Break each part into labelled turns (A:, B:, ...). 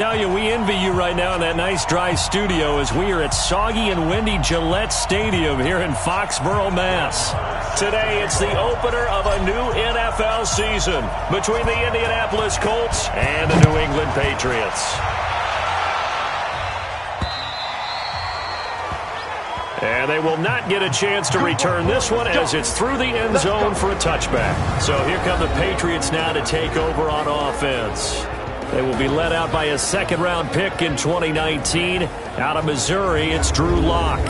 A: Tell you, we envy you right now in that nice dry studio as we are at soggy and windy Gillette Stadium here in Foxborough, Mass. Today, it's the opener of a new NFL season between the Indianapolis Colts and the New England Patriots. And they will not get a chance to return this one as it's through the end zone for a touchback. So here come the Patriots now to take over on offense. They will be led out by a second-round pick in 2019. Out of Missouri, it's Drew Lock.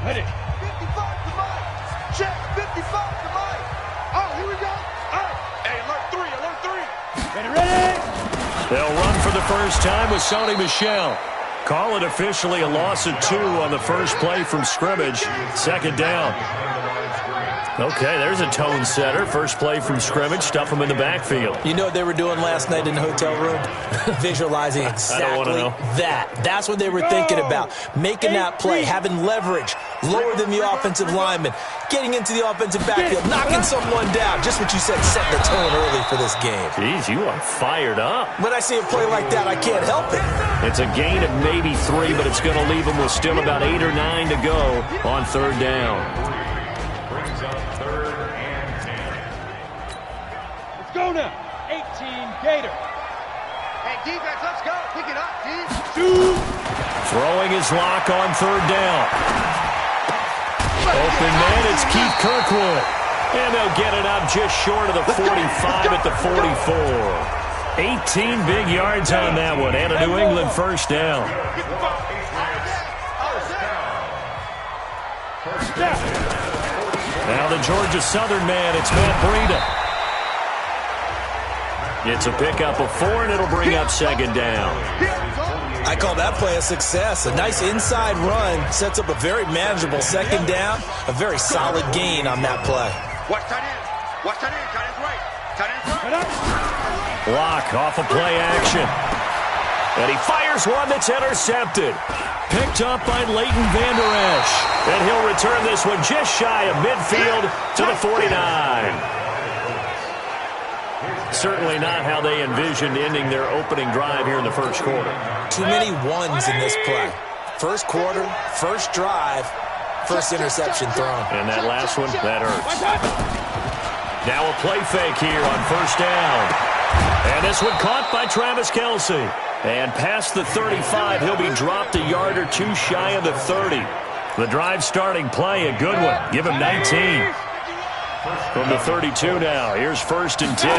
B: Ready. 55 to Mike. Check. 55 to Mike. Oh, here we go. All right. Hey, alert three. Ready.
A: They'll run for the first time with Sony Michel. Call it officially a loss of 2 on the first play from scrimmage. Second down. Okay, there's a tone setter. First play from scrimmage. Stuff them in the backfield.
C: You know what they were doing last night in the hotel room? Visualizing exactly that. That's what they were thinking about. Making that play, having leverage, lower than the offensive lineman, getting into the offensive backfield, knocking someone down. Just what you said, setting the tone early for this game.
A: Jeez, you are fired up.
C: When I see a play like that, I can't help it.
A: It's a gain of maybe 3, but it's going to leave them with still about 8 or 9 to go on third down.
B: Go now. 18 Gator. Hey, defense, let's go. Pick it up, D. Shoot.
A: Throwing his Lock on third down. Open man, it's Keith Kirkwood. And they'll get it up just short of the 45 at the 44. 18 big yards on that one, and a New England first down. Now the Georgia Southern man, it's Matt Breida. It's a pickup of 4, and it'll bring up second down.
C: I call that play a success. A nice inside run sets up a very manageable second down. A very solid gain on that play.
B: Watch tight end. Tight end's right. Tight end's right.
A: Lock off of play action. And he fires one that's intercepted. Picked up by Leighton Vander Esch. And he'll return this one just shy of midfield to the 49. Certainly not how they envisioned ending their opening drive here in the first quarter.
C: Too many ones in this play. First quarter, first drive, first interception thrown.
A: And that last one, that hurts. Now a play fake here on first down. And this one caught by Travis Kelce. And past the 35, he'll be dropped a yard or 2 shy of the 30. The drive starting play, a good one. Give him 19. From the 32 now, here's 1st and 10.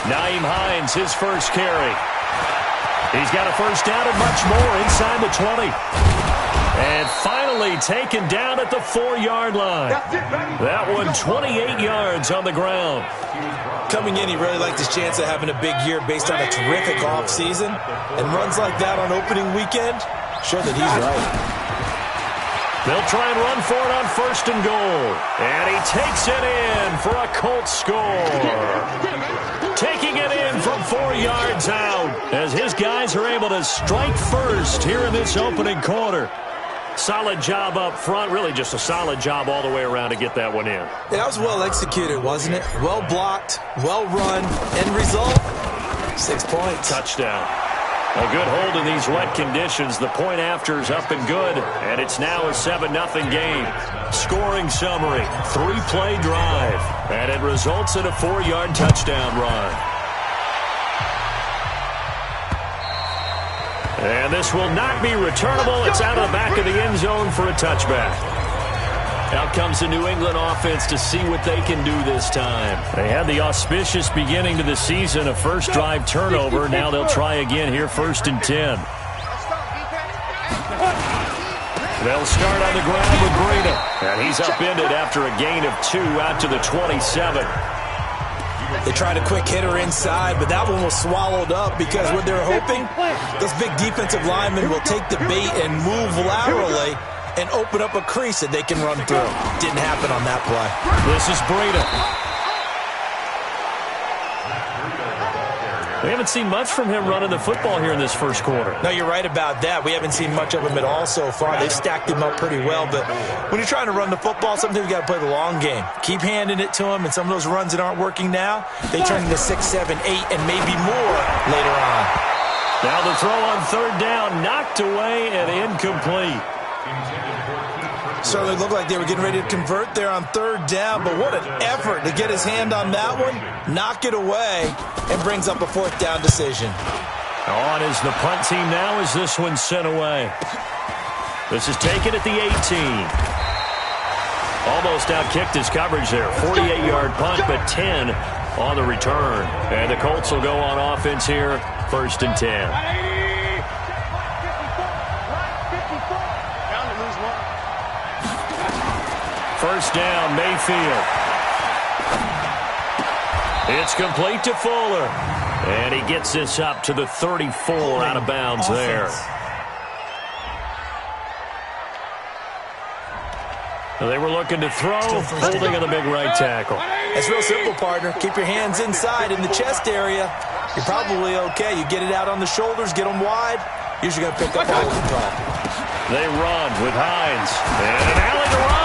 A: Nyheim Hines, his first carry. He's got a first down and much more inside the 20. And finally taken down at the 4-yard line. That one 28 yards on the ground.
C: Coming in, he really liked his chance of having a big year based on a terrific offseason. And runs like that on opening weekend show that he's right.
A: They'll try and run for it on 1st and goal. And he takes it in for a Colts score. Taking it in from 4 yards out as his guys are able to strike first here in this opening quarter. Solid job up front. Really just a solid job all the way around to get that one in.
C: That was well executed, wasn't it? Well blocked, well run. End result, 6 points.
A: Touchdown. A good hold in these wet conditions. The point after is up and good, and it's now a 7-0 game. Scoring summary, 3-play drive, and it results in a 4-yard touchdown run. And this will not be returnable. It's out of the back of the end zone for a touchback. Out comes the New England offense to see what they can do this time. They had the auspicious beginning to the season, a first drive turnover. Now they'll try again here, 1st and 10. They'll start on the ground with Breida. And he's upended after a gain of 2 out to the 27.
C: They tried a quick hitter inside, but that one was swallowed up because what they're hoping, those big defensive linemen will take the bait and move laterally and open up a crease that they can run through. Didn't happen on that play.
A: This is Breida. We haven't seen much from him running the football here in this first quarter.
C: No, you're right about that. We haven't seen much of him at all so far. They've stacked him up pretty well, but when you're trying to run the football, sometimes you got to play the long game. Keep handing it to him, and some of those runs that aren't working now, they turn into 6, 7, 8, and maybe more later on.
A: Now the throw on third down, knocked away and incomplete.
C: Certainly looked like they were getting ready to convert there on third down, but what an effort to get his hand on that one, knock it away, and brings up a fourth down decision.
A: On is the punt team now as this one's sent away. This is taken at the 18. Almost outkicked his coverage there. 48-yard punt, but 10 on the return. And the Colts will go on offense here, 1st and 10. First down, Mayfield. It's complete to Fuller. And he gets this up to the 34 out of bounds there. They were looking to throw, holding on the big right tackle.
C: It's real simple, partner. Keep your hands inside in the chest area. You're probably okay. You get it out on the shoulders, get them wide. Usually going to pick up a holding call.
A: They run with Hines. And an alley to run.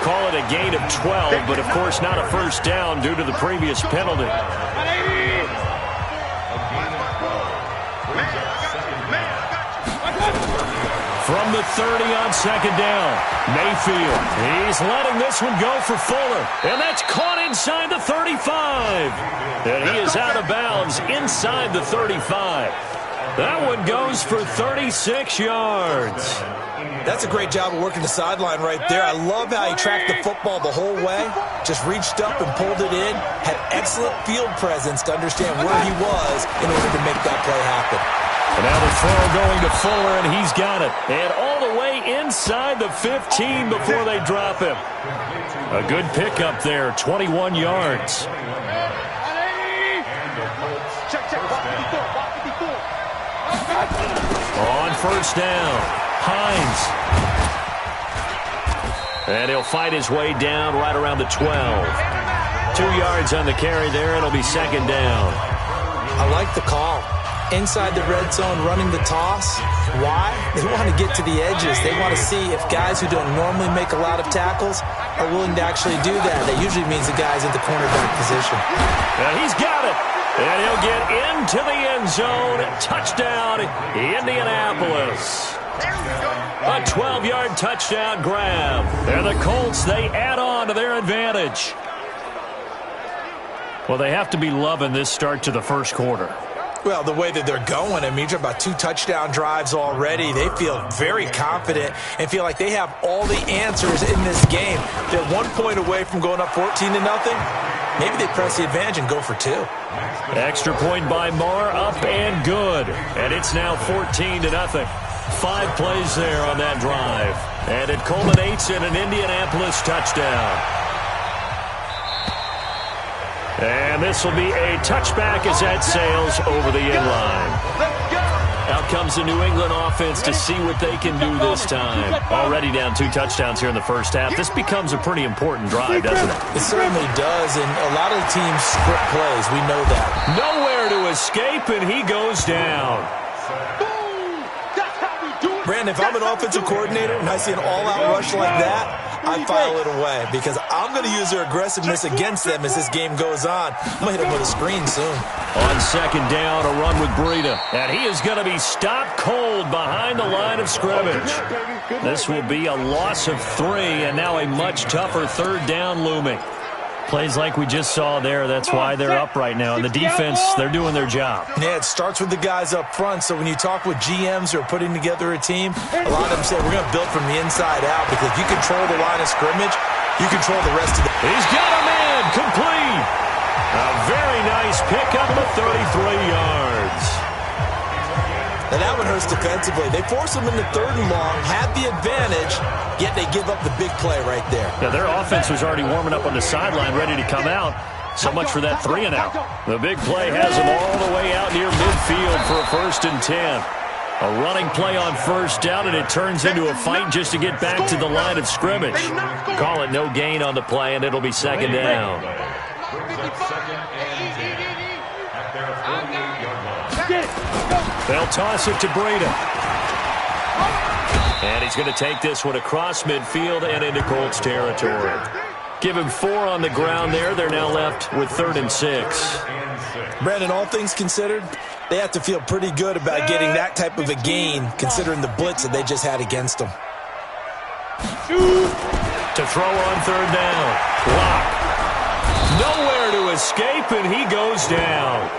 A: Call it a gain of 12, but of course not a first down due to the previous penalty. From the 30 on second down, Mayfield. He's letting this one go for Fuller, and that's caught inside the 35. And he is out of bounds inside the 35. That one goes for 36 yards.
C: That's a great job of working the sideline right there. I love how he tracked the football the whole way, just reached up and pulled it in, had excellent field presence to understand where he was in order to make that play happen.
A: And now the throw going to Fuller, and he's got it. And all the way inside the 15 before they drop him. A good pickup there, 21 yards. On first down, Hines. And he'll fight his way down right around the 12. 2 yards on the carry there. It'll be second down.
C: I like the call. Inside the red zone, running the toss. Why? They want to get to the edges. They want to see if guys who don't normally make a lot of tackles are willing to actually do that. That usually means the guy's at the cornerback position.
A: And he's got it. And he'll get into the end zone. Touchdown, Indianapolis. A 12-yard touchdown grab. And the Colts, they add on to their advantage. Well, they have to be loving this start to the first quarter.
C: Well, the way that they're going, I mean, you're about 2 touchdown drives already. They feel very confident and feel like they have all the answers in this game. They're 1 point away from going up 14-0. Maybe they press the advantage and go for 2.
A: Extra point by Marr, up and good. And it's now 14-0. 5 plays there on that drive. And it culminates in an Indianapolis touchdown. And this will be a touchback as that sails over the end line. Out comes the New England offense to see what they can do this time. Already down 2 touchdowns here in the first half. This becomes a pretty important drive, doesn't it?
C: It certainly does, and a lot of the teams script plays. We know that.
A: Nowhere to escape, and he goes down.
C: Brandon, if I'm an offensive coordinator and I see an all-out rush like that, I file it away because I'm going to use their aggressiveness against them as this game goes on. I'm going to hit them with a screen soon.
A: On second down, a run with Breida. And he is going to be stopped cold behind the line of scrimmage. This will be a loss of 3, and now a much tougher third down looming. Plays like we just saw there, that's why they're up right now. And the defense, they're doing their job.
C: Yeah, it starts with the guys up front. So when you talk with GMs who are putting together a team, a lot of them say we're going to build from the inside out because if you control the line of scrimmage, you control the rest of the...
A: He's got a man, complete. A very nice pickup of 33 yards.
C: And that one hurts defensively. They force them into 3rd and long, had the advantage, yet they give up the big play right there.
A: Yeah, their offense was already warming up on the sideline, ready to come out. So much for that 3 and out. The big play has them all the way out near midfield for a 1st and 10. A running play on first down, and it turns into a fight just to get back to the line of scrimmage. Call it no gain on the play, and it'll be second down. They'll toss it to Breida. And he's going to take this one across midfield and into Colts territory. Give him 4 on the ground there. They're now left with 3rd and 6.
C: Brandon, all things considered, they have to feel pretty good about getting that type of a gain, considering the blitz that they just had against them.
A: To throw on 3rd down. Block. Nowhere to escape, and he goes down.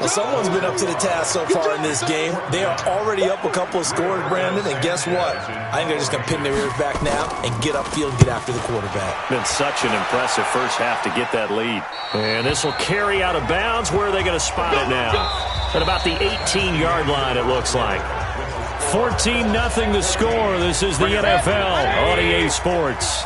C: Well, someone's been up to the task so far in this game. They are already up a couple of scores, Brandon, and guess what? I think they're just going to pin their ears back now and get upfield and get after the quarterback.
A: Been such an impressive first half to get that lead. And this will carry out of bounds. Where are they going to spot it now? At about the 18-yard line, it looks like. 14-0 the score. This is the NFL on EA Sports.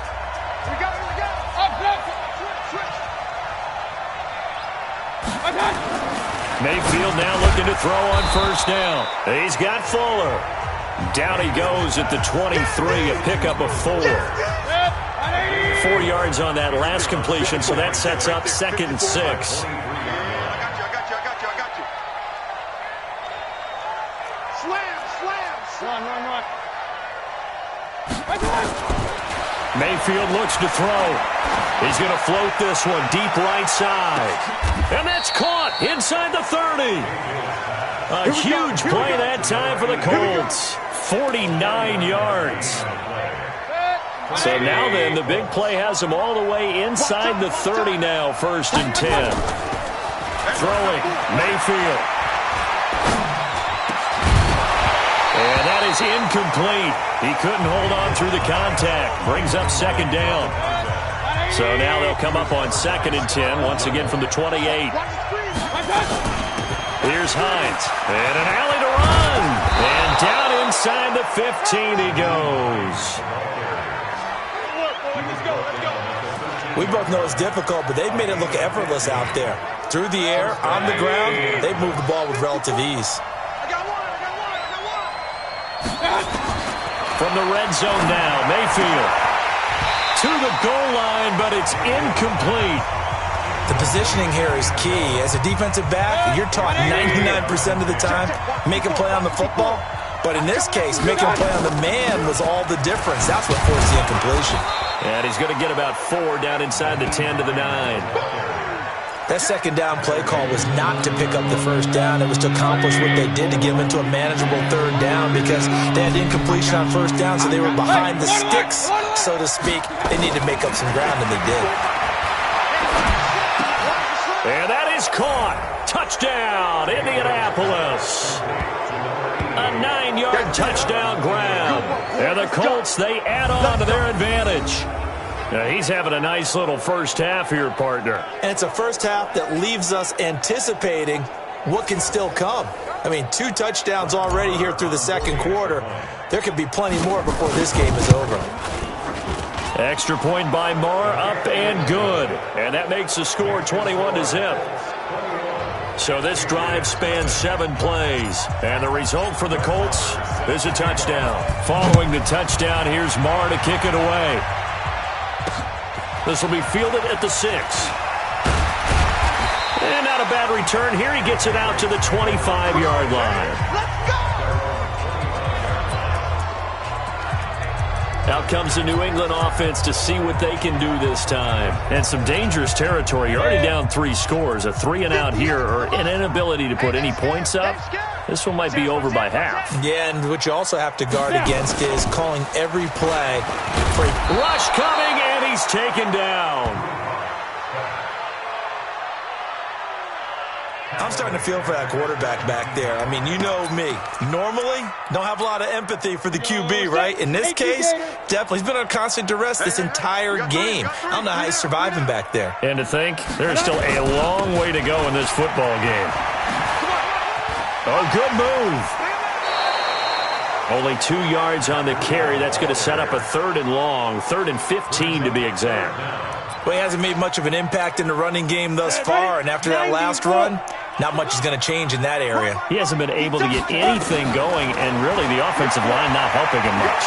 A: Mayfield now looking to throw on 1st down. He's got Fuller. Down he goes at the 23, a pickup of 4. 4 yards on that last completion, so that sets up 2nd and 6.
B: I got you. Slam. Run.
A: Mayfield looks to throw. He's going to float this one deep right side. And that's caught inside the 30. A huge play that time for the Colts. 49 yards. So now then, the big play has them all the way inside the 30 now, 1st and 10. Throwing, Mayfield. And that is incomplete. He couldn't hold on through the contact. Brings up 2nd down. So now they'll come up on 2nd and 10, once again from the 28. Here's Hines. And an alley to run. And down inside the 15 he goes.
C: We both know it's difficult, but they've made it look effortless out there. Through the air, on the ground, they've moved the ball with relative ease.
A: From the red zone now, Mayfield to the goal line, but it's incomplete.
C: The positioning here is key. As a defensive back, you're taught 99% of the time, make a play on the football. But in this case, making a play on the man was all the difference. That's what forced the incompletion.
A: And he's going to get about 4 down inside the 10 to the 9.
C: That 2nd down play call was not to pick up the 1st down. It was to accomplish what they did to get them into a manageable 3rd down because they had incompletion on 1st down, so they were behind the sticks, so to speak. They needed to make up some ground, and they did.
A: And that is caught. Touchdown, Indianapolis. A 9-yard touchdown grab. And the Colts, they add on to their advantage. Now, he's having a nice little first half here, partner.
C: And it's a first half that leaves us anticipating what can still come. I mean, 2 touchdowns already here through the 2nd quarter. There could be plenty more before this game is over.
A: Extra point by Marr, up and good. And that makes the score 21-0. So this drive spans 7 plays. And the result for the Colts is a touchdown. Following the touchdown, here's Marr to kick it away. This will be fielded at the 6. And not a bad return here. He gets it out to the 25-yard line. Out comes the New England offense to see what they can do this time. And some dangerous territory. You're already down 3 scores. A 3-and-out here or an inability to put any points up. This one might be over by half.
C: Yeah, and what you also have to guard against is calling every play for a
A: rush coming, and he's taken down.
C: I'm starting to feel for that quarterback back there. I mean, you know me. Normally, don't have a lot of empathy for the QB, right? In this case, definitely. He's been on constant duress this entire game. I don't know how he's surviving back there.
A: And to think, there's still a long way to go in this football game. Oh, good move. Only 2 yards on the carry. That's going to set up a 3rd and long, 3rd and 15 to be exact.
C: Well, he hasn't made much of an impact in the running game thus far, and after that last run, not much is going to change in that area.
A: He hasn't been able to get anything going, and really the offensive line not helping him much.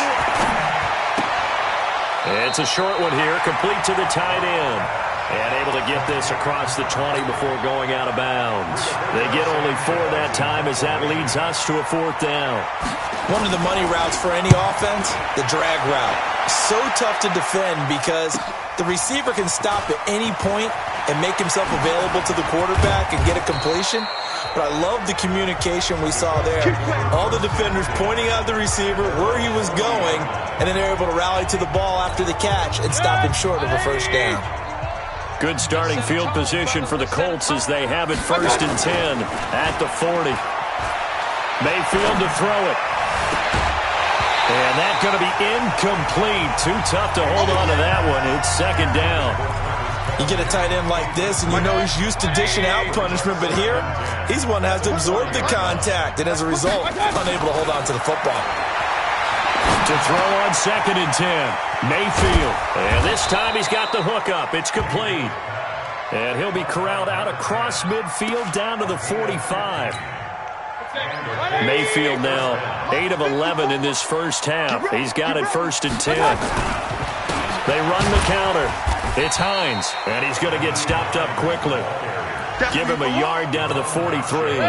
A: It's a short one here, complete to the tight end. And able to get this across the 20 before going out of bounds. They get only 4 that time as that leads us to a 4th down.
C: One of the money routes for any offense, the drag route. So tough to defend because the receiver can stop at any point and make himself available to the quarterback and get a completion. But I love the communication we saw there. All the defenders pointing out the receiver, where he was going, and then they're able to rally to the ball after the catch and stop him short of a 1st down.
A: Good starting field position for the Colts as they have it 1st and 10 at the 40. Mayfield to throw it. And that's going to be incomplete. Too tough to hold on to that one. It's 2nd down.
C: You get a tight end like this, and you know he's used to dishing out punishment, but here, he's one that has to absorb the contact, and as a result, unable to hold on to the football.
A: To throw on 2nd and 10. Mayfield. And this time he's got the hook up. It's complete. And he'll be corralled out across midfield down to the 45. Mayfield now 8 of 11 in this first half. He's got it 1st and 10. They run the counter. It's Hines. And he's going to get stopped up quickly. Give him a yard down to the 43.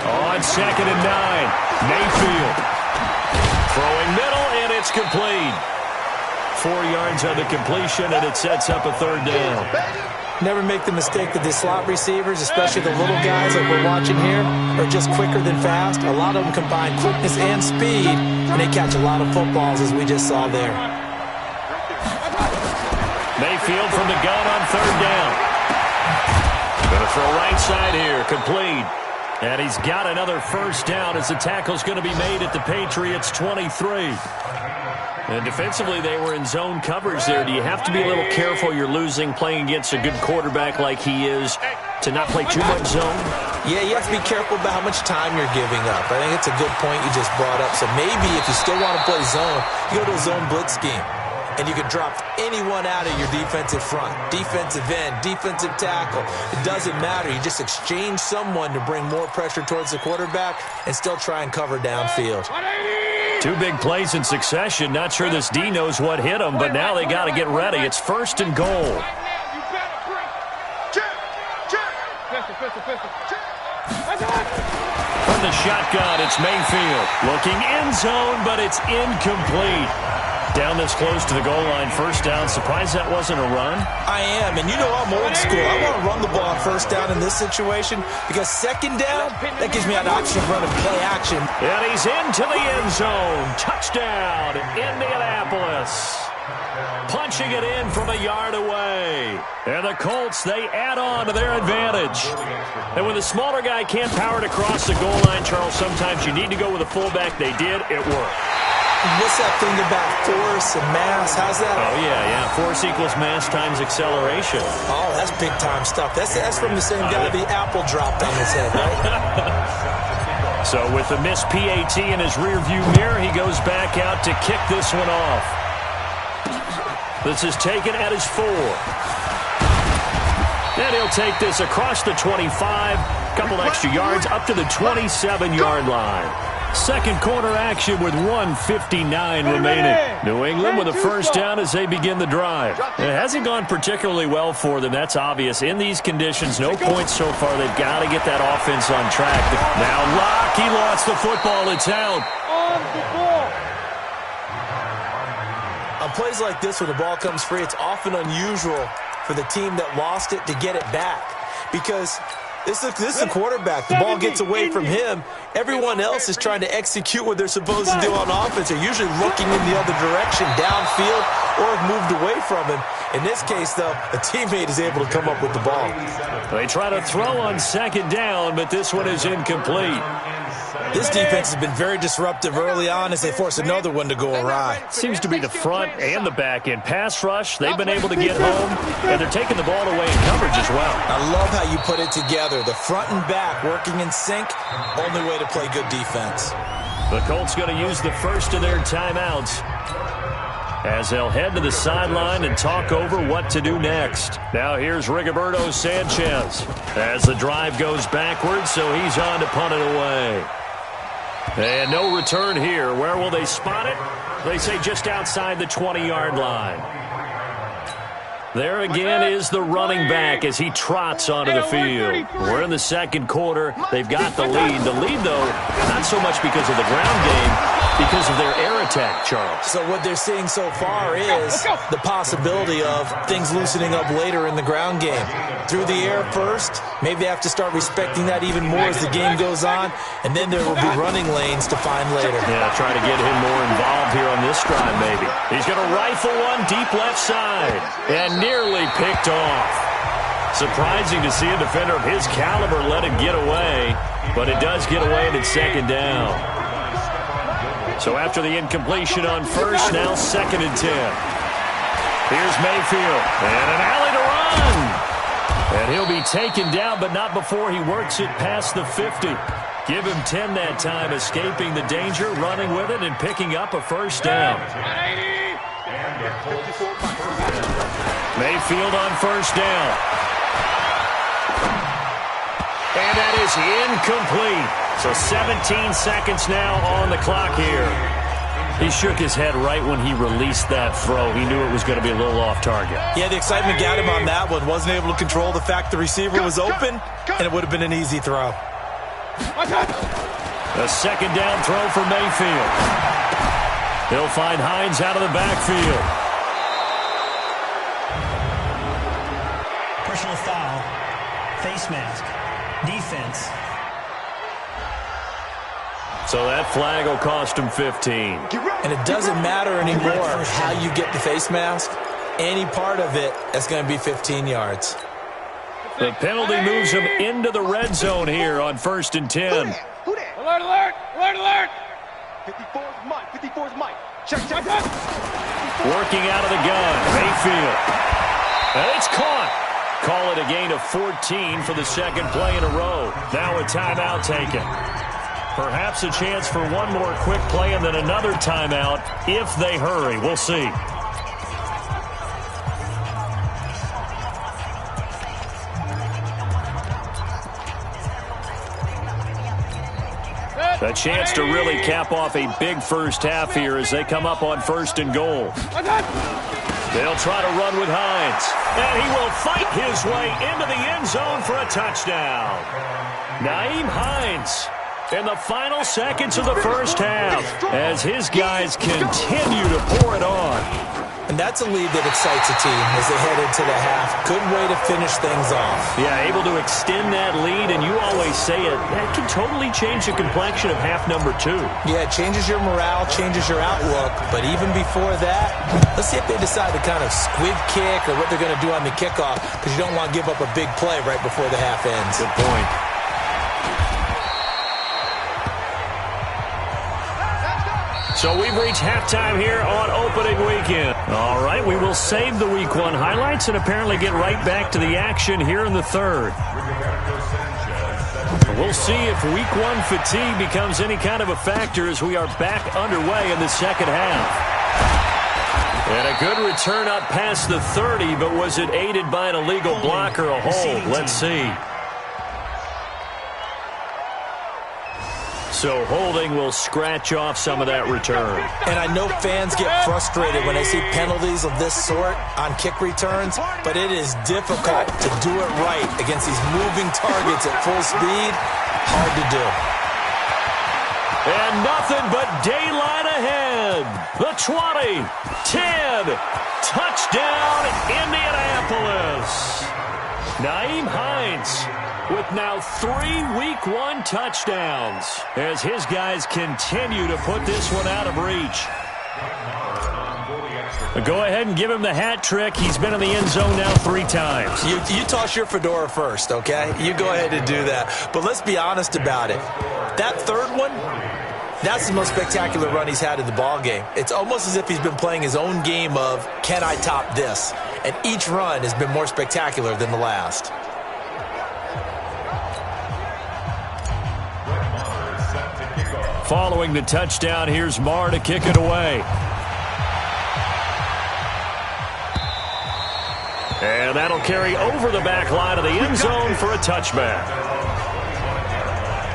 A: On 2nd and 9, Mayfield. Throwing middle, and it's complete. 4 yards on the completion, and it sets up a 3rd down.
C: Never make the mistake that the slot receivers, especially the little guys like we're watching here, are just quicker than fast. A lot of them combine quickness and speed, and they catch a lot of footballs, as we just saw there.
A: Mayfield from the gun on 3rd down. Going to throw right side here, complete. And he's got another 1st down as the tackle's going to be made at the Patriots' 23. And defensively, they were in zone coverage there. Do you have to be a little careful? You're losing playing against a good quarterback like he is to not play too much zone?
C: Yeah, you have to be careful about how much time you're giving up. I think it's a good point you just brought up. So maybe if you still want to play zone, you go to a zone blitz scheme. And you can drop anyone out of your defensive front, defensive end, defensive tackle. It doesn't matter. You just exchange someone to bring more pressure towards the quarterback and still try and cover downfield.
A: 2 big plays in succession. Not sure this D knows what hit him, but now they got to get ready. It's 1st and goal. From the shotgun, it's Mayfield. Looking end zone, but it's incomplete. Down this close to the goal line, 1st down. Surprised that wasn't a run?
C: I am, and you know I'm old school. I want to run the ball on 1st down in this situation because 2nd down, that gives me an option of running play action.
A: And he's into the end zone. Touchdown, Indianapolis. Punching it in from a yard away. And the Colts, they add on to their advantage. And when the smaller guy can't power it across the goal line, Charles, sometimes you need to go with a fullback. They did. It worked.
C: What's that thing about force and mass? How's that?
A: Oh, yeah. Force equals mass times acceleration.
C: Oh, that's big-time stuff. That's from the same guy the apple dropped on his head, right?
A: So with the missed PAT in his rearview mirror, he goes back out to kick this one off. This is taken at his 4. And he'll take this across the 25, couple extra yards up to the 27-yard line. 2nd quarter action with 1:59 remaining. New England with a 1st down as they begin the drive. It hasn't gone particularly well for them. That's obvious. In these conditions, no points so far. They've got to get that offense on track. Now Locke, he lost the football. It's out.
C: On plays like this where the ball comes free, it's often unusual for the team that lost it to get it back because this is the quarterback. The ball gets away from him. Everyone else is trying to execute what they're supposed to do on offense. They're usually looking in the other direction, downfield, or have moved away from him. In this case, though, a teammate is able to come up with the ball.
A: They try to throw on 2nd down, but this one is incomplete.
C: This defense has been very disruptive early on as they force another one to go awry.
A: Seems to be the front and the back end. Pass rush, they've been able to get home, and they're taking the ball away in coverage as well.
C: I love how you put it together. The front and back working in sync, only way to play good defense.
A: The Colts going to use the first of their timeouts as they'll head to the sideline and talk over what to do next. Now here's Rigoberto Sanchez as the drive goes backwards, so he's on to punt it away. And no return here. Where will they spot it? They say just outside the 20-yard line. There again is the running back as he trots onto the field. We're in the second quarter. They've got the lead. The lead, though, not so much because of the ground game, because of their air attack, Charles.
C: So what they're seeing so far is the possibility of things loosening up later in the ground game. Through the air first, maybe they have to start respecting that even more as the game goes on, and then there will be running lanes to find later.
A: Yeah, try to get him more involved here on this drive, maybe. He's going to rifle one deep left side, and nearly picked off. Surprising to see a defender of his caliber let it get away, but it does get away and it's second down. So after the incompletion on first, now 2nd and 10. Here's Mayfield, and an alley to run. And he'll be taken down, but not before he works it past the 50. Give him 10 that time, escaping the danger, running with it, and picking up a first down. Mayfield on first down. And that is incomplete. So 17 seconds now on the clock here. He shook his head right when he released that throw. He knew it was going to be a little off target.
C: Yeah, the excitement got him on that one. Wasn't able to control the fact the receiver was open, and it would have been an easy throw.
A: A second down throw for Mayfield. He'll find Hines out of the backfield.
D: Personal foul, face mask, defense.
A: So that flag will cost him 15.
C: And it doesn't matter anymore how you get the face mask. Any part of it, that's going to be 15 yards.
A: The penalty moves him into the red zone here on 1st and 10.
B: Alert, alert, alert, alert. 54's Mike, 54's Mike. Check.
A: Working out of the gun, Mayfield. And it's caught. Call it a gain of 14 for the second play in a row. Now a timeout taken. Perhaps a chance for one more quick play and then another timeout if they hurry. We'll see. A chance to really cap off a big first half here as they come up on 1st and goal. They'll try to run with Hines. And he will fight his way into the end zone for a touchdown. Nyheim Hines in the final seconds of the first half as his guys continue to pour it on.
C: And that's a lead that excites a team as they head into the half. Good way to finish things off.
A: Yeah, able to extend that lead, and you always say it, that can totally change the complexion of half number 2.
C: Yeah, it changes your morale, changes your outlook, but even before that, let's see if they decide to kind of squib kick or what they're going to do on the kickoff, because you don't want to give up a big play right before the half ends.
A: Good point. So we've reached halftime here on opening weekend. All right, we will save the Week 1 highlights and apparently get right back to the action here in the third. We'll see if Week 1 fatigue becomes any kind of a factor as we are back underway in the second half. And a good return up past the 30, but was it aided by an illegal block or a hold? Let's see. So holding will scratch off some of that return.
C: And I know fans get frustrated when they see penalties of this sort on kick returns, but it is difficult to do it right against these moving targets at full speed. Hard to do.
A: And nothing but daylight ahead. The 20, 10, touchdown Indianapolis. Nyheim Hines with now 3 Week 1 touchdowns as his guys continue to put this one out of reach. Go ahead and give him the hat trick. He's been in the end zone now 3 times.
C: You toss your fedora first, okay? You go ahead and do that. But let's be honest about it. That third one, that's the most spectacular run he's had in the ballgame. It's almost as if he's been playing his own game of, can I top this? And each run has been more spectacular than the last.
A: Following the touchdown, here's Marr to kick it away. And that'll carry over the back line of the end zone for a touchback.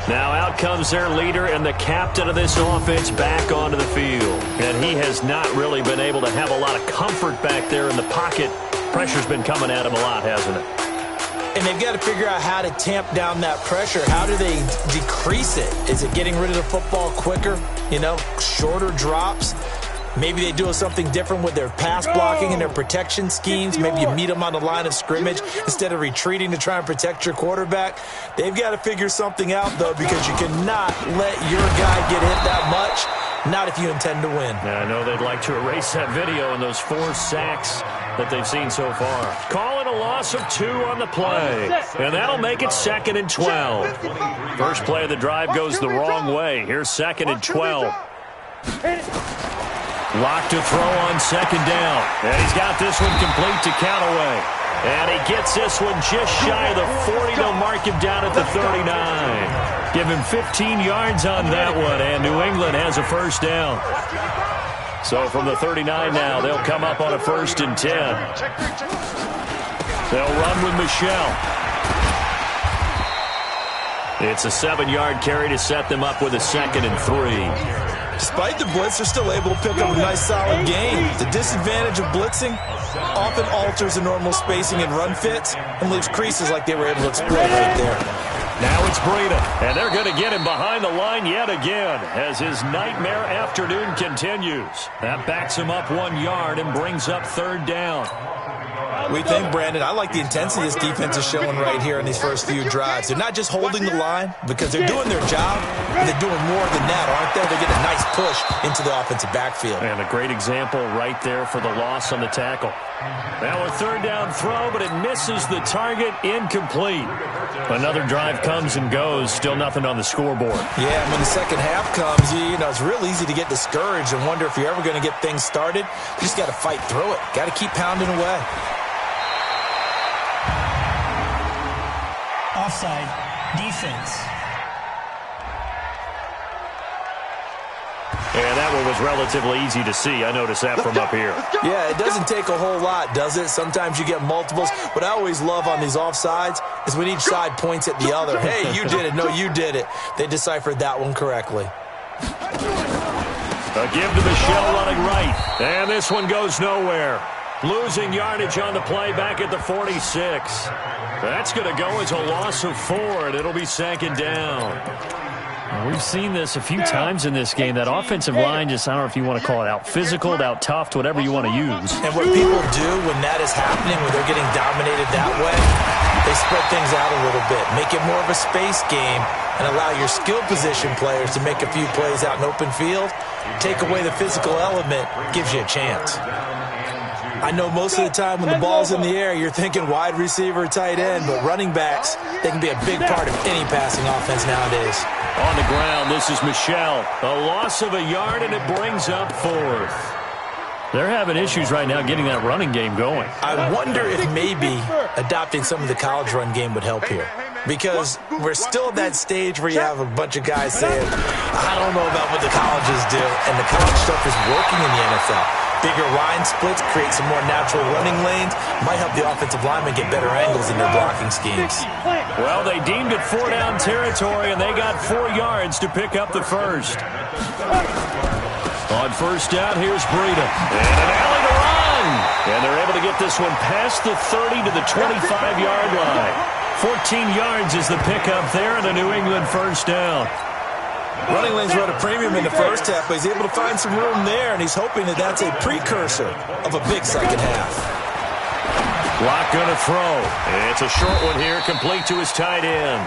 A: Now out comes their leader and the captain of this offense back onto the field. And he has not really been able to have a lot of comfort back there in the pocket. Pressure's been coming at him a lot, hasn't it?
C: And they've got to figure out how to tamp down that pressure. How do they decrease it? Is it getting rid of the football quicker? Shorter drops? Maybe they do something different with their pass blocking and their protection schemes. Maybe you meet them on the line of scrimmage instead of retreating to try and protect your quarterback. They've got to figure something out, though, because you cannot let your guy get hit that much, not if you intend to win.
A: Yeah, I know they'd like to erase that video and those 4 sacks that they've seen so far. Call it a loss of 2 on the play, and that'll make it 2nd and 12. First play of the drive goes the wrong way. Here's 2nd and 12. Lock to throw on 2nd down. And he's got this one complete to Callaway. And he gets this one just shy of the 40. They'll mark him down at the 39. Give him 15 yards on that one, and New England has a first down. So from the 39 now, they'll come up on a 1st and 10. They'll run with Michelle. It's a 7-yard carry to set them up with a 2nd and 3.
C: Despite the blitz, they're still able to pick up a nice, solid gain. The disadvantage of blitzing often alters the normal spacing and run fits and leaves creases like they were able to exploit right there.
A: Now it's Breida, and they're going to get him behind the line yet again as his nightmare afternoon continues. That backs him up 1 yard and brings up 3rd down.
C: We think, Brandon, I like the intensity this defense is showing right here in these first few drives. They're not just holding the line because they're doing their job, but they're doing more than that, aren't they? They're getting a nice push into the offensive backfield.
A: And a great example right there for the loss on the tackle. Now a 3rd down throw, but it misses the target, incomplete. Another drive comes and goes, still nothing on the scoreboard.
C: Yeah, when the second half comes, it's real easy to get discouraged and wonder if you're ever going to get things started. You just got to fight through it. Got to keep pounding away.
D: Offside, defense.
A: And that one was relatively easy to see. I noticed that from up here.
C: Yeah, it doesn't take a whole lot, does it? Sometimes you get multiples. What I always love on these offsides is when each side points at the other. Hey, you did it. No, you did it. They deciphered that one correctly.
A: A give to Michelle running right. And this one goes nowhere. Losing yardage on the play back at the 46. That's going to go as a loss of 4, and it'll be 2nd down. We've seen this a few times in this game. That offensive line just, I don't know if you want to call it out-physicaled, out-toughed, whatever you want to use.
C: And what people do when that is happening, when they're getting dominated that way, they spread things out a little bit, make it more of a space game, and allow your skill position players to make a few plays out in open field. Take away the physical element, gives you a chance. I know most of the time when the ball's in the air, you're thinking wide receiver, tight end, but running backs, they can be a big part of any passing offense nowadays.
A: On the ground, this is Michelle. A loss of a yard, and it brings up 4th. They're having issues right now getting that running game going.
C: I wonder if maybe adopting some of the college run game would help here. Because we're still at that stage where you have a bunch of guys saying, I don't know about what the colleges do, and the college stuff is working in the NFL. Bigger line splits, create some more natural running lanes, might help the offensive linemen get better angles in their blocking schemes.
A: Well, they deemed it 4-down territory, and they got 4 yards to pick up the first. On 1st down, here's Breida. And an alley to run. And they're able to get this one past the 30 to the 25-yard line. 14 yards is the pickup there, and a New England first down.
C: Running lanes run a premium in the first half, but he's able to find some room there, and he's hoping that that's a precursor of a big second half.
A: Lock going to throw. It's a short one here, complete to his tight end.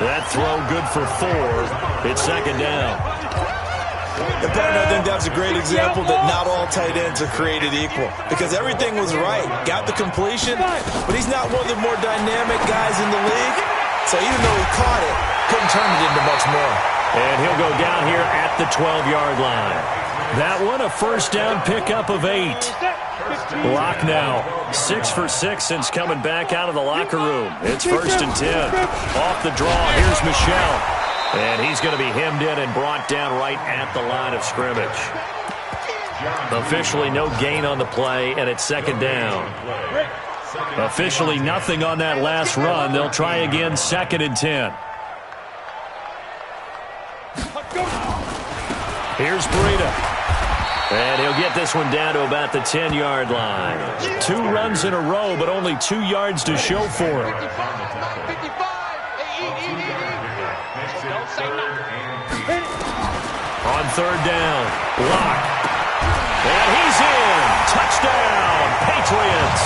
A: That throw good for 4. It's 2nd down.
C: And partner, I think that's a great example that not all tight ends are created equal, because everything was right. Got the completion, but he's not one of the more dynamic guys in the league, so even though he caught it, couldn't turn it into much more.
A: And he'll go down here at the 12-yard line. That one a first down pickup of 8. Lock now, 6 for 6 since coming back out of the locker room. It's 1st and 10. Off the draw, here's Michelle. And he's going to be hemmed in and brought down right at the line of scrimmage. Officially no gain on the play, and it's 2nd down. Officially nothing on that last run. They'll try again, 2nd and 10. Here's Breida. And he'll get this one down to about the 10-yard line. 2 runs in a row, but only 2 yards to show for it. On 3rd down, Locke. And he's in. Touchdown, Patriots.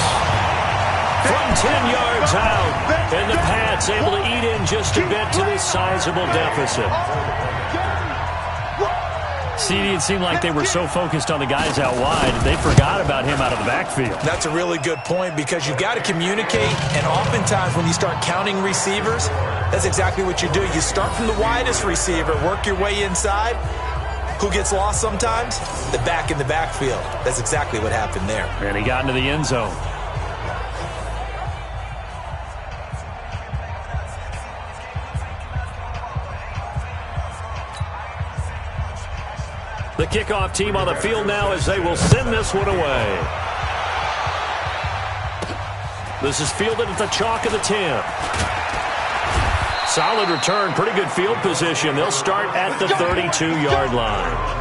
A: From 10 yards out, and the Pats able to eat in just a bit to this sizable deficit.
E: CD, it seemed like they were so focused on the guys out wide, they forgot about him out of the backfield.
C: That's a really good point because you've got to communicate, and oftentimes when you start counting receivers, that's exactly what you do. You start from the widest receiver, work your way inside. Who gets lost sometimes? The back in the backfield. That's exactly what happened there.
E: And he got into the end zone.
A: The kickoff team on the field now as they will send this one away. This is fielded at the chalk of the 10. Solid return, pretty good field position. They'll start at the 32-yard line.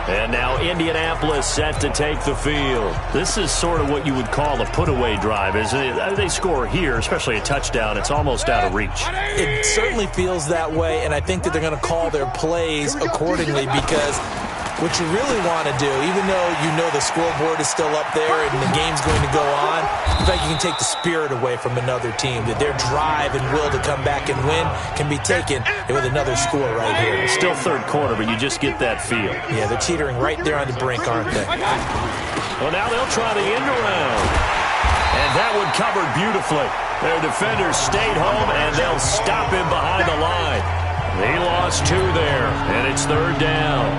A: And now Indianapolis set to take the field. This is sort of what you would call a put-away drive, isn't it? They score here, especially a touchdown. It's almost out of reach.
C: It certainly feels that way, and I think that they're going to call their plays accordingly because what you really want to do, even though you know the scoreboard is still up there and the game's going to go on, in fact, you can take the spirit away from another team, that their drive and will to come back and win can be taken with another score right here.
A: It's still 3rd quarter, but you just get that feel.
C: Yeah, they're teetering right there on the brink, aren't they?
A: Well, now they'll try the end around. And that one covered beautifully. Their defenders stayed home, and they'll stop him behind the line. He lost 2 there, and it's 3rd down.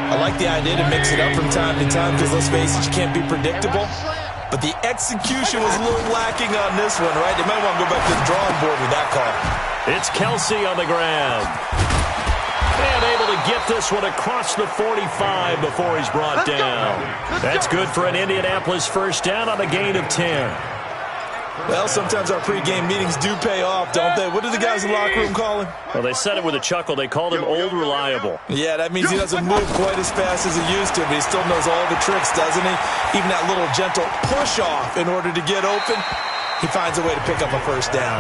C: I like the idea to mix it up from time to time because, let's face it, you can't be predictable. But the execution was a little lacking on this one, right? They might want to go back to the drawing board with that call.
A: It's Kelsey on the ground. And able to get this one across the 45 before he's brought down. That's good for an Indianapolis first down on a gain of 10.
C: Well, sometimes our pregame meetings do pay off, don't they? What do the guys in the locker room call him?
A: Well, they said it with a chuckle. They called him Old Reliable.
C: Yeah, that means he doesn't move quite as fast as he used to, but he still knows all the tricks, doesn't he? Even that little gentle push-off in order to get open, he finds a way to pick up a first down.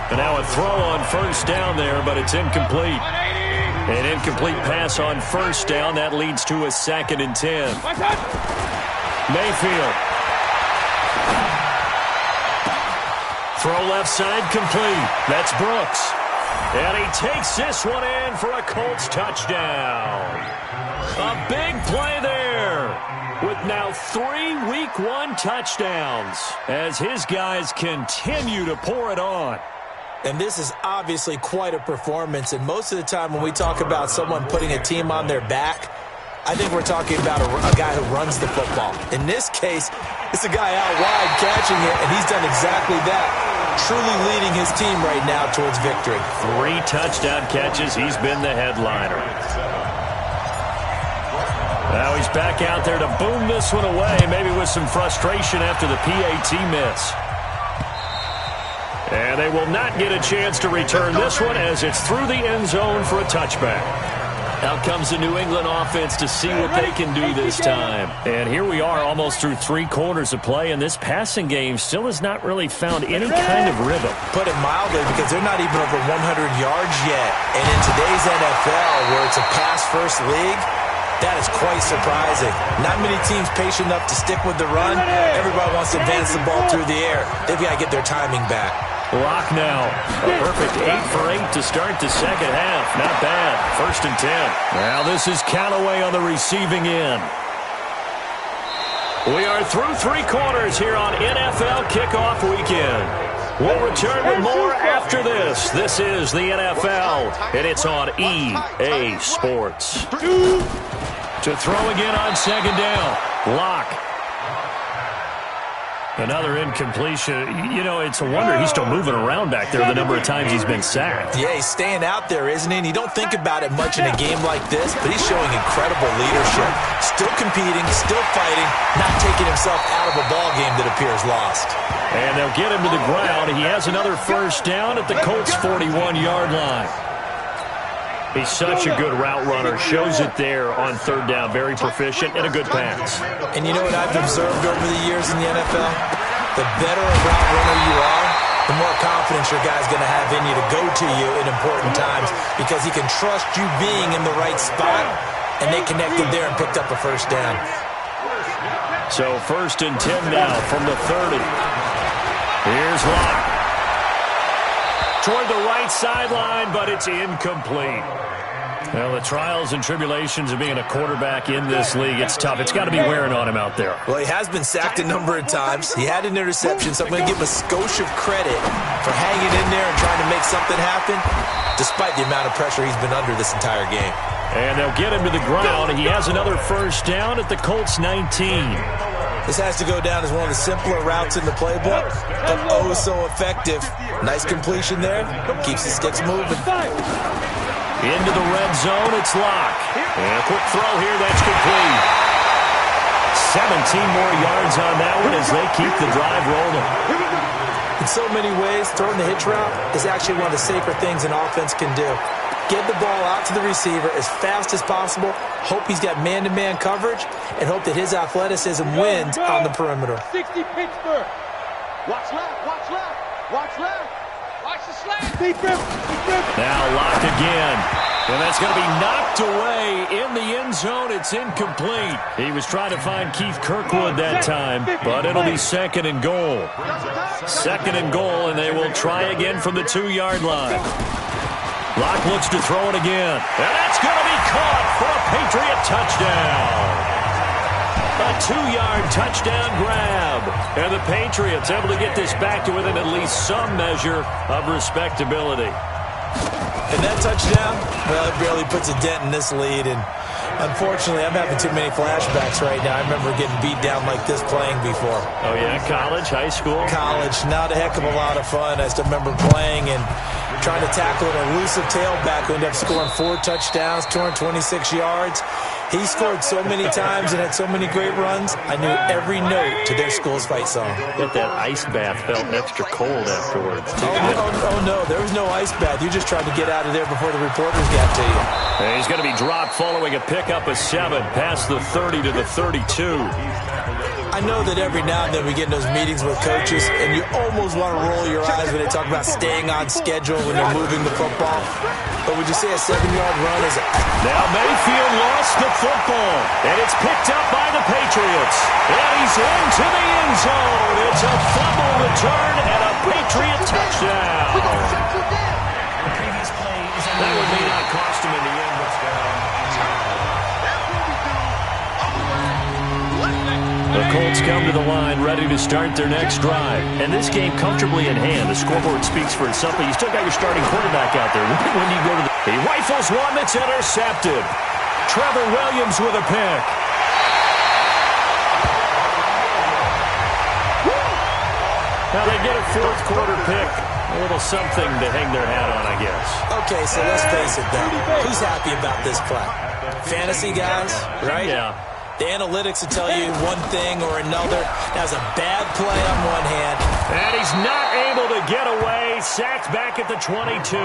A: And now a throw on first down there, but it's incomplete. An incomplete pass on first down. That leads to a 2nd and 10. Mayfield. Throw left side complete. That's Brooks. And he takes this one in for a Colts touchdown. A big play there with now 3 Week 1 touchdowns as his guys continue to pour it on.
C: And this is obviously quite a performance. And most of the time when we talk about someone putting a team on their back, I think we're talking about a guy who runs the football. In this case, it's a guy out wide catching it, and he's done exactly that. Truly leading his team right now towards victory.
A: 3 touchdown catches. He's been the headliner. Now he's back out there to boom this one away, maybe with some frustration after the PAT miss. And they will not get a chance to return this one as it's through the end zone for a touchback. Out comes the New England offense to see what they can do this time. And here we are almost through 3 quarters of play, and this passing game still has not really found any kind of rhythm.
C: Put it mildly, because they're not even over 100 yards yet. And in today's NFL, where it's a pass-first league, that is quite surprising. Not many teams patient enough to stick with the run. Everybody wants to advance the ball through the air. They've got to get their timing back.
A: Lock now. A perfect 8 for 8 to start the second half. Not bad. 1st and 10. Now this is Callaway on the receiving end. We are through 3 quarters here on NFL Kickoff Weekend. We'll return with more after this. This is the NFL, and it's on EA Sports. To throw again on 2nd down. Lock. Another incompletion. You know, it's a wonder he's still moving around back there the number of times he's been sacked.
C: Yeah, he's staying out there, isn't he? And you don't think about it much in a game like this, but he's showing incredible leadership. Still competing, still fighting, not taking himself out of a ball game that appears lost.
A: And they'll get him to the ground. He has another first down at the Colts' 41-yard line. He's such a good route runner. Shows it there on third down. Very proficient and a good pass.
C: And you know what I've observed over the years in the NFL? The better a route runner you are, the more confidence your guy's going to have in you to go to you in important times because he can trust you being in the right spot, and they connected there and picked up a first down.
A: So 1st and 10 now from the 30. Here's Locke. Toward the right sideline, but it's incomplete. Well, the trials and tribulations of being a quarterback in this league, it's tough. It's got to be wearing on him out there.
C: Well, he has been sacked a number of times. He had an interception, so I'm going to give him a skosh of credit for hanging in there and trying to make something happen, despite the amount of pressure he's been under this entire game.
A: And they'll get him to the ground. He has another first down at the Colts 19.
C: This has to go down as one of the simpler routes in the playbook, but oh so effective. Nice completion there. Keeps the sticks moving.
A: Into the red zone, it's Locke. And a quick throw here, that's complete. 17 more yards on that one as they keep the drive rolling.
C: In so many ways, throwing the hitch route is actually one of the safer things an offense can do. Get the ball out to the receiver as fast as possible, hope he's got man-to-man coverage, and hope that his athleticism wins on the perimeter.
B: 60 Pittsburgh. Watch left, watch left, watch left. Watch the slant. Deep rip, deep rip.
A: Now Locke again. And that's going to be knocked away in the end zone. It's incomplete. He was trying to find Keith Kirkwood that time, but it'll be 2nd and goal. 2nd and goal, and they will try again from the 2-yard line. Locke looks to throw it again. And that's going to be caught for a Patriot touchdown. A 2-yard touchdown grab. And the Patriots able to get this back to within at least some measure of respectability.
C: And that touchdown, well, it barely puts a dent in this lead. And unfortunately, I'm having too many flashbacks right now. I remember getting beat down like this playing before.
A: Oh, yeah? College, high school?
C: College. Not a heck of a lot of fun. I still remember playing and trying to tackle an elusive tailback who ended up scoring 4 touchdowns, 226 yards. He scored so many times and had so many great runs, I knew every note to their school's fight song.
A: But that ice bath felt extra cold afterwards, too.
C: Oh, no, there was no ice bath. You just tried to get out of there before the reporters got to you.
A: And he's going to be dropped following a pickup of 7 past the 30 to the 32.
C: I know that every now and then we get in those meetings with coaches, and you almost want to roll your eyes when they talk about staying on schedule when they're moving the football. But would you say a 7-yard run is a...
A: Now Mayfield lost the football, and it's picked up by the Patriots. And he's into the end zone. It's a fumble return and a Patriot touchdown.
D: The previous play is
A: That one may not cost him in the end, but the Colts come to the line ready to start their next drive. And this game comfortably in hand. The scoreboard speaks for itself, but you still got your starting quarterback out there. When do you go to the... He rifles one that's intercepted. Trevor Williams with a pick. Now they get a 4th quarter pick. A little something to hang their hat on, I guess.
C: Okay, so let's face it, though. Who's happy about this play? Fantasy guys, right?
A: Yeah.
C: The analytics will tell you one thing or another. That was a bad play on one hand.
A: And he's not able to get away. Sacked back at the 22.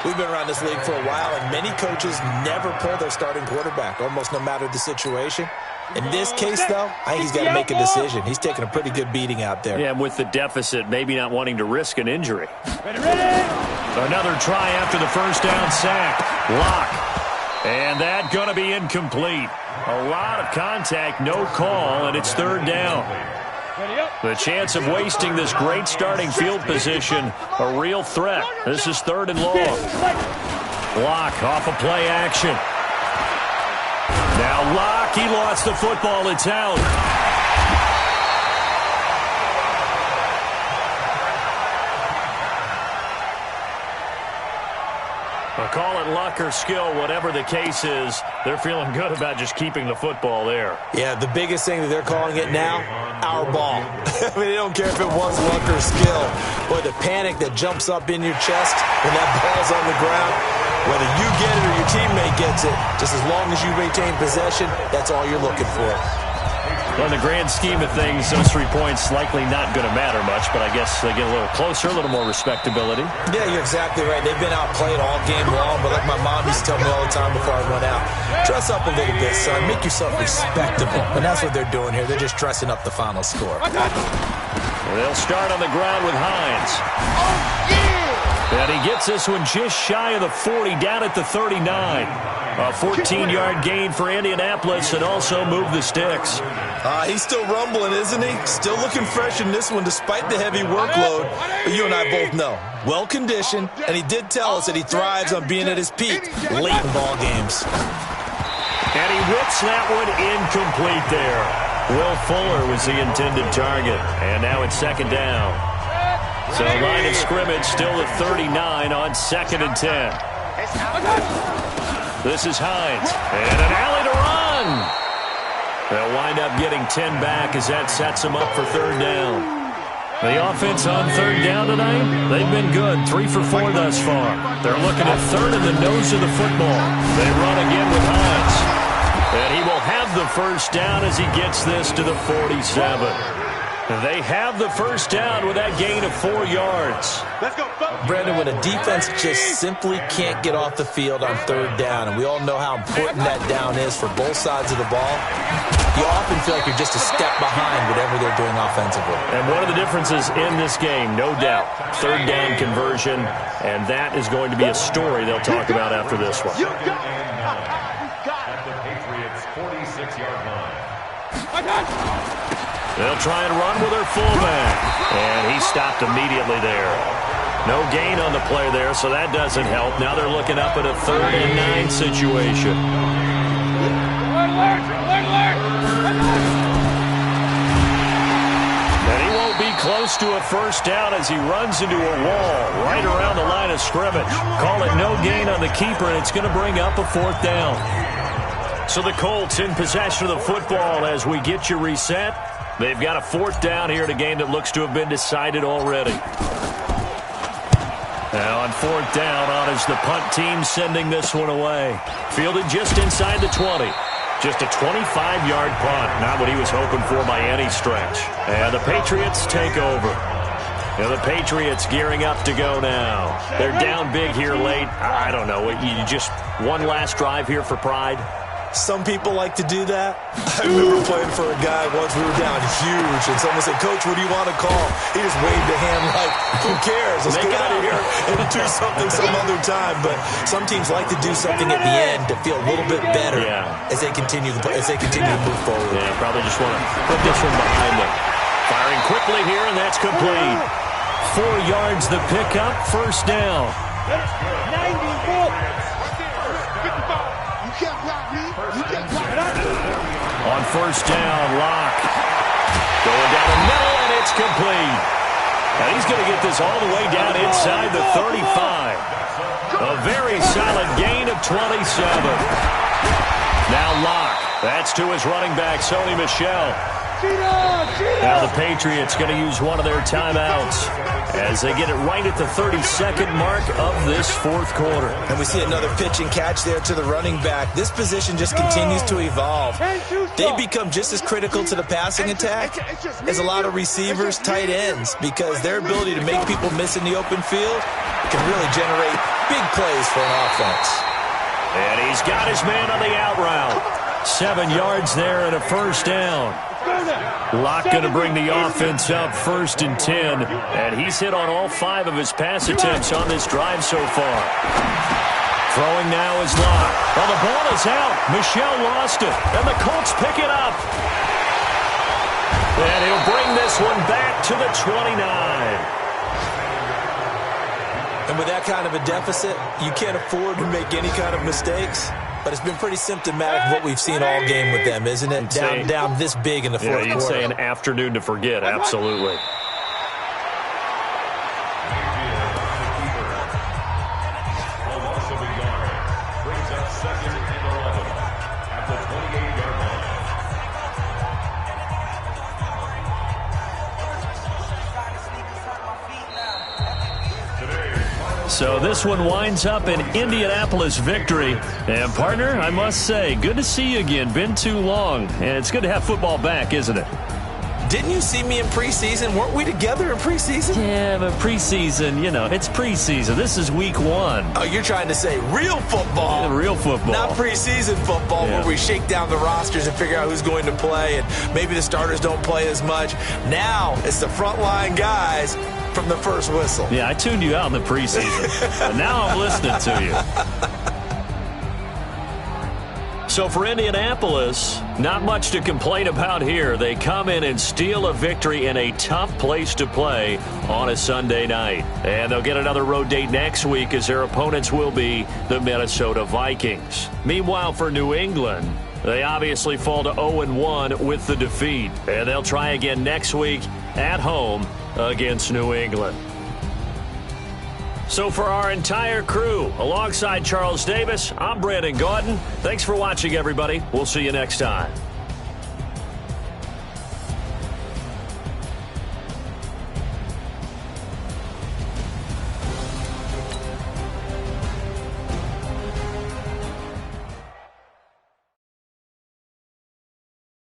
C: We've been around this league for a while, and many coaches never pull their starting quarterback, almost no matter the situation. In this case, though, I think he's got to make a decision. He's taking a pretty good beating out there.
A: Yeah, with the deficit, maybe not wanting to risk an injury.
B: Ready?
A: Another try after the first down sack. Locke. And that going to be incomplete. A lot of contact, no call, and it's 3rd down. The chance of wasting this great starting field position, a real threat. This is 3rd and long. Locke off a play action. Now Locke, he lost the football. It's out. Call it luck or skill, whatever the case is, they're feeling good about just keeping the football there.
C: Yeah, the biggest thing that they're calling it now, our ball. I mean, they don't care if it was luck or skill. Boy, the panic that jumps up in your chest when that ball's on the ground, whether you get it or your teammate gets it, just as long as you retain possession, that's all you're looking for.
E: Well, in the grand scheme of things, those 3 points likely not going to matter much, but I guess they get a little closer, a little more respectability.
C: Yeah, you're exactly right. They've been outplayed all game long, but like my mom used to tell me all the time before I went out, dress up a little bit, son. Make yourself respectable. And that's what they're doing here. They're just dressing up the final score.
A: They'll start on the ground with Hines. And he gets this one just shy of the 40, down at the 39. A 14-yard gain for Indianapolis, and also move the sticks.
C: He's still rumbling, isn't he? Still looking fresh in this one despite the heavy workload. But you and I both know, well-conditioned, and he did tell us that he thrives on being at his peak late in ball games.
A: And he whips that one incomplete there. Will Fuller was the intended target, and now it's second down. So line of scrimmage still at 39 on 2nd and 10. This is Hines, and an alley to run. They'll wind up getting 10 back as that sets them up for 3rd down. The offense on 3rd down tonight, they've been good, 3 for 4 thus far. They're looking at 3rd in the nose of the football. They run again with Hines, and he will have the 1st down as he gets this to the 47. They have the 1st down with that gain of 4 yards.
B: Let's go,
C: Brandon, when a defense just simply can't get off the field on 3rd down, and we all know how important that down is for both sides of the ball, you often feel like you're just a step behind whatever they're doing offensively.
A: And one of the differences in this game, no doubt, 3rd down conversion, and that is going to be a story they'll talk about after this one.
B: You got it. At the Patriots' 46-yard line. I got it.
A: They'll try and run with their fullback, and he stopped immediately there. No gain on the play there, so that doesn't help. Now they're looking up at a 3rd and 9 situation. And he won't be close to a 1st down as he runs into a wall right around the line of scrimmage. Call it no gain on the keeper, and it's going to bring up a 4th down. So the Colts in possession of the football as we get you reset. They've got a 4th down here in a game that looks to have been decided already. Now on 4th down, on is the punt team sending this one away. Fielded just inside the 20. Just a 25-yard punt. Not what he was hoping for by any stretch. And the Patriots take over. And the Patriots gearing up to go now. They're down big here late. I don't know. You just one last drive here for pride.
C: Some people like to do that. I remember playing for a guy once. We were down huge, and someone said, "Coach, what do you want to call?" He just waved a hand like, "Who cares? Let's get out of here and do something some other time." But some teams like to do something at the end to feel a little bit better as they continue to move forward.
A: Yeah, probably just want to put this one behind them. Firing quickly here, and that's complete. 4 yards the pickup, 1st down.
B: 94. 55. You can't block me. You can't block me.
A: On 1st down, Locke. Going down the middle, and it's complete. And he's going to get this all the way down inside the 35. A very solid gain of 27. Now Locke. That's to his running back, Sony Michel. Now the Patriots going to use one of their timeouts as they get it right at the 32nd mark of this 4th quarter.
C: And we see another pitch and catch there to the running back. This position just continues to evolve. They become just as critical to the passing attack as a lot of receivers, tight ends, because their ability to make people miss in the open field can really generate big plays for an offense.
A: And he's got his man on the out route. 7 yards there and a 1st down. Locke going to bring the offense up 1st and 10, and he's hit on all 5 of his pass attempts on this drive so far. Throwing now is Locke. Well, the ball is out. Michel lost it, and the Colts pick it up. And he'll bring this one back to the 29.
C: And with that kind of a deficit, you can't afford to make any kind of mistakes. But it's been pretty symptomatic of what we've seen all game with them, isn't it? Down this big in the 4th quarter.
A: Yeah, you'd say an afternoon to forget, absolutely.
B: Brings up 2nd and 11 at the 28-yard line. Today's final
A: So this one winds up an Indianapolis victory. And, partner, I must say, good to see you again. Been too long. And it's good to have football back, isn't it?
C: Didn't you see me in preseason? Weren't we together in preseason?
A: Yeah, but preseason, you know, it's preseason. This is week 1.
C: Oh, you're trying to say real football.
A: Yeah, real football.
C: Not preseason football where we shake down the rosters and figure out who's going to play, and maybe the starters don't play as much. Now it's the frontline guys from the first whistle.
A: Yeah, I tuned you out in the preseason. But now I'm listening to you. So for Indianapolis, not much to complain about here. They come in and steal a victory in a tough place to play on a Sunday night. And they'll get another road date next week as their opponents will be the Minnesota Vikings. Meanwhile, for New England, they obviously fall to 0-1 with the defeat. And they'll try again next week at home against New England. So for our entire crew, alongside Charles Davis, I'm Brandon Gaudin. Thanks for watching, everybody. We'll see you next time.